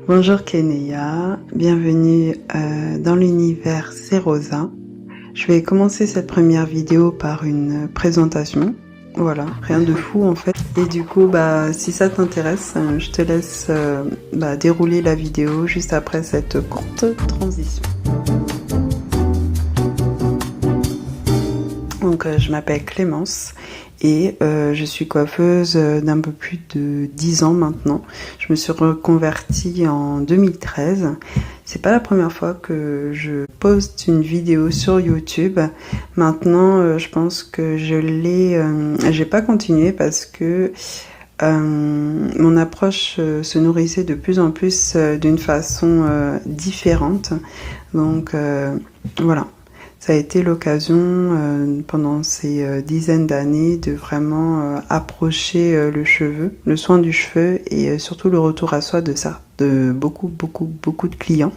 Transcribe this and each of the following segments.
Bonjour Keneya, bienvenue dans l'univers C'est Rosa. Je vais commencer cette première vidéo par une présentation. Voilà, rien de fou en fait. Et du coup, si ça t'intéresse, je te laisse dérouler la vidéo juste après cette courte transition. Donc, je m'appelle Clémence et je suis coiffeuse d'un peu plus de 10 ans maintenant. Je me suis reconvertie en 2013. C'est pas la première fois que je poste une vidéo sur YouTube. Maintenant, je pense que j'ai pas continué parce que mon approche se nourrissait de plus en plus d'une façon différente. Donc voilà. Ça a été l'occasion pendant ces dizaines d'années de vraiment approcher le soin du cheveu et surtout le retour à soi de beaucoup de clients,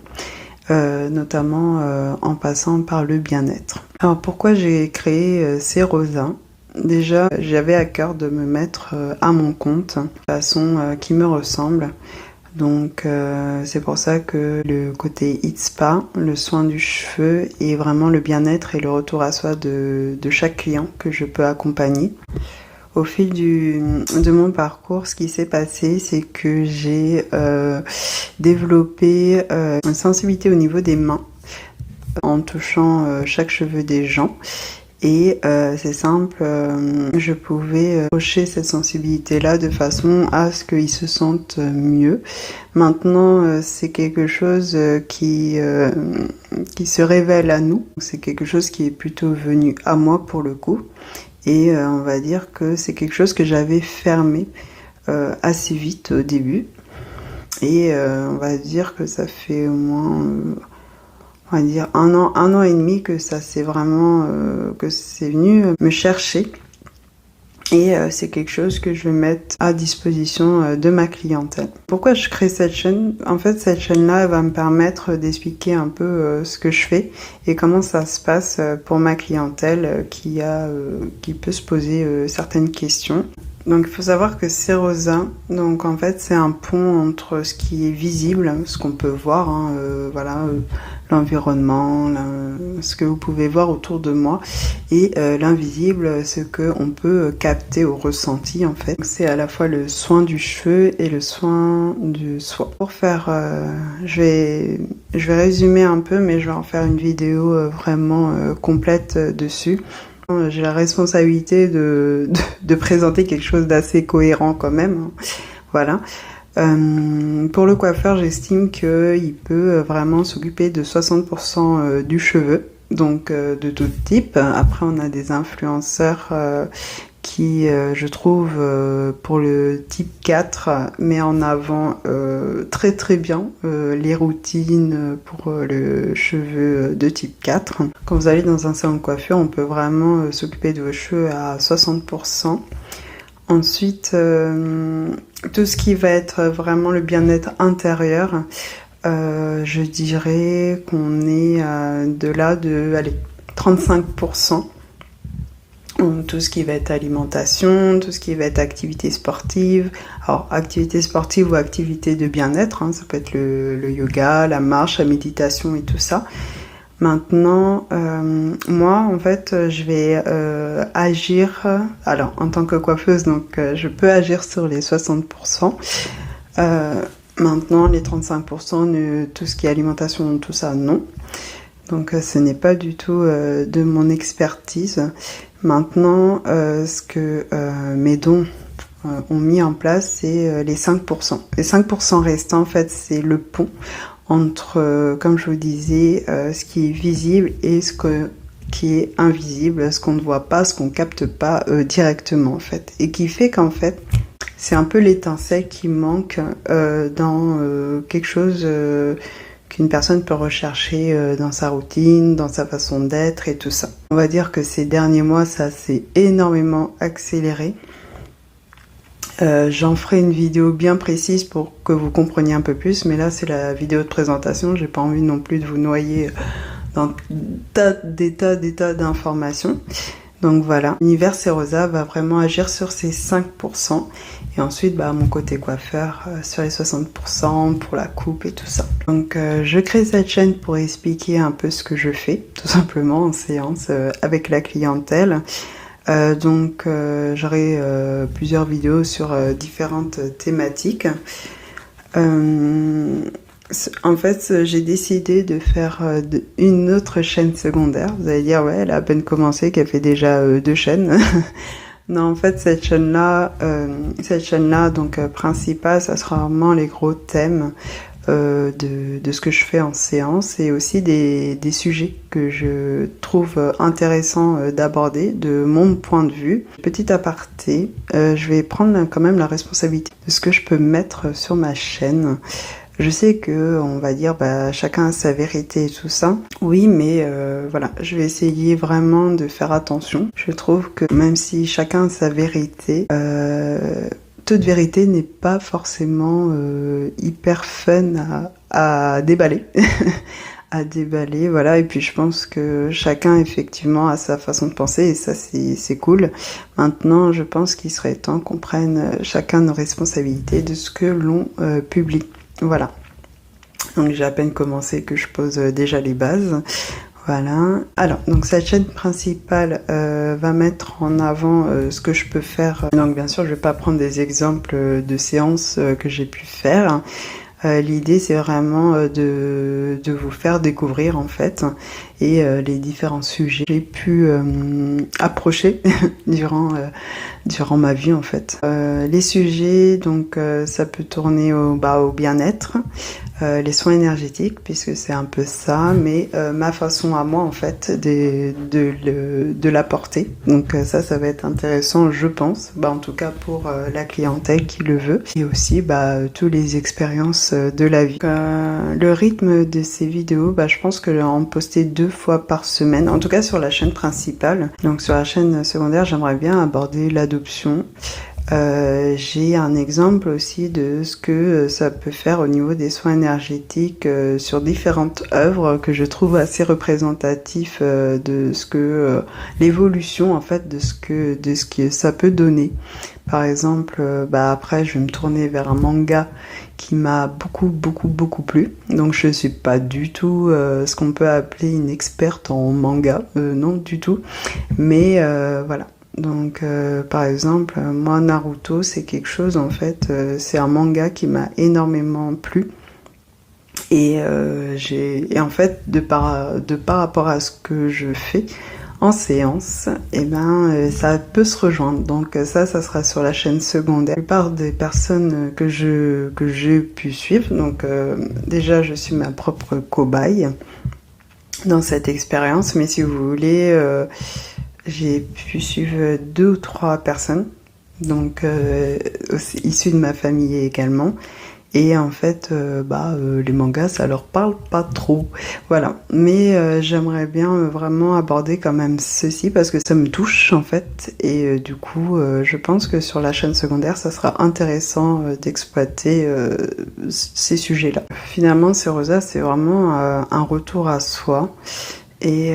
notamment en passant par le bien-être. Alors pourquoi j'ai créé C'est Rosa ? Déjà, j'avais à cœur de me mettre à mon compte de façon qui me ressemble. Donc c'est pour ça que le côté Heat Spa, le soin du cheveu et vraiment le bien-être et le retour à soi de chaque client que je peux accompagner. Au fil de mon parcours, ce qui s'est passé, c'est que j'ai développé une sensibilité au niveau des mains en touchant chaque cheveu des gens. Et c'est simple, je pouvais approcher cette sensibilité-là de façon à ce qu'ils se sentent mieux. Maintenant, c'est quelque chose qui se révèle à nous. C'est quelque chose qui est plutôt venu à moi pour le coup. Et on va dire que c'est quelque chose que j'avais fermé assez vite au début. Et on va dire que ça fait au moins... on va dire un an et demi que ça c'est vraiment que c'est venu me chercher et c'est quelque chose que je vais mettre à disposition de ma clientèle. Pourquoi je crée cette chaîne ? En fait, cette chaîne-là va me permettre d'expliquer un peu ce que je fais et comment ça se passe pour ma clientèle qui peut se poser certaines questions. Donc il faut savoir que C'est Rosa, donc en fait c'est un pont entre ce qui est visible, ce qu'on peut voir, l'environnement, ce que vous pouvez voir autour de moi, et l'invisible, ce qu'on peut capter au ressenti en fait. C'est à la fois le soin du cheveu et le soin du soi. Pour faire, je vais résumer un peu, mais je vais en faire une vidéo vraiment complète dessus. J'ai la responsabilité de présenter quelque chose d'assez cohérent quand même. Voilà. Pour le coiffeur, j'estime qu'il peut vraiment s'occuper de 60% du cheveu, donc de tout type. Après, on a des influenceurs qui, je trouve, pour le type 4, met en avant très bien les routines pour le cheveu de type 4. Quand vous allez dans un salon de coiffure, on peut vraiment s'occuper de vos cheveux à 60%. Ensuite, tout ce qui va être vraiment le bien-être intérieur, je dirais qu'on est de là de 35%. Tout ce qui va être alimentation, tout ce qui va être activité sportive. Alors, activité sportive ou activité de bien-être, ça peut être le yoga, la marche, la méditation et tout ça. Maintenant, moi, en fait, je vais agir... Alors, en tant que coiffeuse, donc, je peux agir sur les 60%. Maintenant, les 35%, tout ce qui est alimentation, tout ça, non. Donc, ce n'est pas du tout de mon expertise. Maintenant, ce que mes dons ont mis en place, c'est les 5%. Les 5% restants, en fait, c'est le pont entre, comme je vous disais, ce qui est visible et qui est invisible, ce qu'on ne voit pas, ce qu'on capte pas directement, en fait. Et qui fait qu'en fait, c'est un peu l'étincelle qui manque dans quelque chose... qu'une personne peut rechercher dans sa routine, dans sa façon d'être et tout ça. On va dire que ces derniers mois, ça s'est énormément accéléré. J'en ferai une vidéo bien précise pour que vous compreniez un peu plus, mais là c'est la vidéo de présentation, j'ai pas envie non plus de vous noyer dans des tas d'informations. Donc voilà, l'univers C'est Rosa va vraiment agir sur ces 5%. Et ensuite, mon côté coiffeur sur les 60% pour la coupe et tout ça. Donc je crée cette chaîne pour expliquer un peu ce que je fais, tout simplement en séance avec la clientèle. Donc j'aurai plusieurs vidéos sur différentes thématiques. En fait, j'ai décidé de faire une autre chaîne secondaire. Vous allez dire, ouais, elle a à peine commencé, qu'elle fait déjà 2 chaînes. Non, en fait, cette chaîne-là, donc principale, ça sera vraiment les gros thèmes de ce que je fais en séance et aussi des sujets que je trouve intéressants d'aborder de mon point de vue. Petit aparté, je vais prendre quand même la responsabilité de ce que je peux mettre sur ma chaîne. Je sais que on va dire chacun a sa vérité et tout ça. Oui, mais voilà, je vais essayer vraiment de faire attention. Je trouve que même si chacun a sa vérité, toute vérité n'est pas forcément hyper fun à déballer. À déballer, voilà. Et puis je pense que chacun effectivement a sa façon de penser et ça c'est cool. Maintenant, je pense qu'il serait temps qu'on prenne chacun nos responsabilités de ce que l'on publie. Voilà. Donc j'ai à peine commencé que je pose déjà les bases. Voilà. Alors, donc cette chaîne principale va mettre en avant ce que je peux faire. Donc bien sûr, je vais pas prendre des exemples de séances que j'ai pu faire. L'idée, c'est vraiment de vous faire découvrir en fait et les différents sujets que j'ai pu approcher durant ma vie en fait. Les sujets, donc ça peut tourner au bien-être, les soins énergétiques puisque c'est un peu ça, mais ma façon à moi en fait de l'apporter. Donc ça va être intéressant, je pense. En tout cas pour la clientèle qui le veut et aussi toutes les expériences de la vie. Le rythme de ces vidéos, je pense que je vais en poster 2 fois par semaine, en tout cas sur la chaîne principale. Donc sur la chaîne secondaire, j'aimerais bien aborder l'adoption. J'ai un exemple aussi de ce que ça peut faire au niveau des soins énergétiques sur différentes œuvres que je trouve assez représentatif de ce que l'évolution en fait de ce que ça peut donner. Par exemple, après je vais me tourner vers un manga qui m'a beaucoup plu. Donc je suis pas du tout ce qu'on peut appeler une experte en manga, non du tout. Mais voilà. Donc par exemple, moi Naruto, c'est quelque chose en fait, c'est un manga qui m'a énormément plu. Et en fait, de par rapport à ce que je fais en séance, ça peut se rejoindre. Donc ça sera sur la chaîne secondaire. La plupart des personnes que j'ai pu suivre, donc déjà je suis ma propre cobaye dans cette expérience, mais si vous voulez, j'ai pu suivre 2 ou 3 personnes, donc issues de ma famille également. Et en fait, les mangas, ça leur parle pas trop. Voilà. Mais j'aimerais bien vraiment aborder quand même ceci parce que ça me touche en fait. Et du coup, je pense que sur la chaîne secondaire, ça sera intéressant d'exploiter ces sujets-là. Finalement, C'est Rosa, c'est vraiment un retour à soi. Et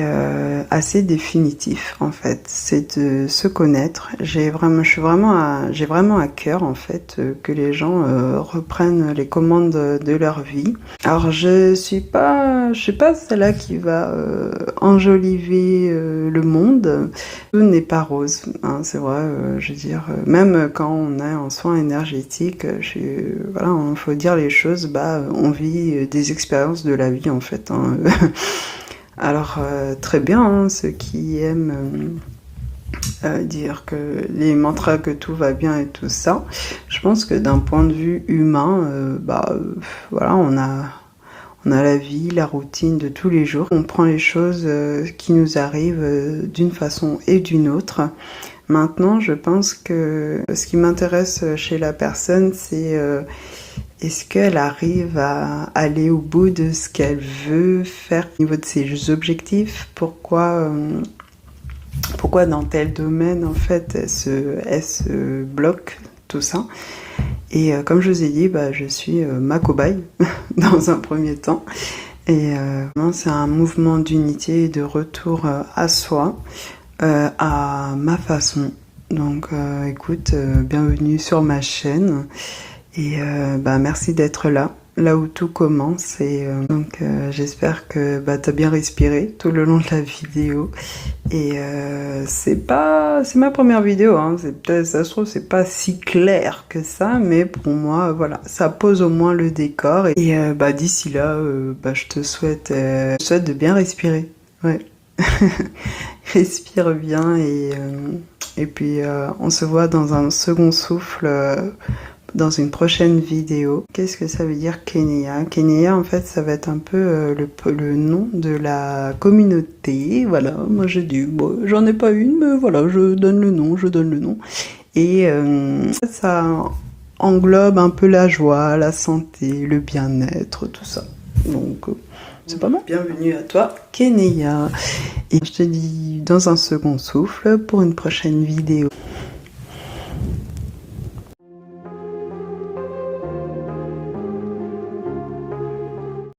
assez définitif en fait, c'est de se connaître. J'ai vraiment à cœur en fait que les gens reprennent les commandes de leur vie. Alors je suis pas celle-là qui va enjoliver le monde. Tout n'est pas rose, hein, c'est vrai. Je veux dire, même quand on est en soins énergétiques, voilà, il faut dire les choses. On vit des expériences de la vie en fait. Hein. Alors très bien, hein, ceux qui aiment dire que les mantras que tout va bien et tout ça, je pense que d'un point de vue humain, voilà, on a la vie, la routine de tous les jours. On prend les choses qui nous arrivent d'une façon et d'une autre. Maintenant, je pense que ce qui m'intéresse chez la personne, c'est est-ce qu'elle arrive à aller au bout de ce qu'elle veut faire au niveau de ses objectifs? Pourquoi dans tel domaine, en fait, elle se bloque, tout ça? Et comme je vous ai dit, je suis ma cobaye dans un premier temps. Et c'est un mouvement d'unité et de retour à soi. à ma façon. Donc écoute, bienvenue sur ma chaîne et merci d'être là où tout commence. Et donc j'espère que t'as bien respiré tout le long de la vidéo. Et c'est ma première vidéo, hein. C'est peut-être, ça se trouve, c'est pas si clair que ça, mais pour moi, voilà, ça pose au moins le décor. Et d'ici là, je te souhaite de bien respirer. Ouais. Respire bien et puis on se voit dans un second souffle dans une prochaine vidéo. Qu'est-ce que ça veut dire Kenya? Kenya, en fait, ça va être un peu le nom de la communauté. Voilà, moi j'ai dit, bon, j'en ai pas une, mais voilà, je donne le nom. Et ça englobe un peu la joie, la santé, le bien-être, tout ça. Donc, c'est pas mal. Bienvenue à toi, Kenya. Et je te dis dans un second souffle pour une prochaine vidéo.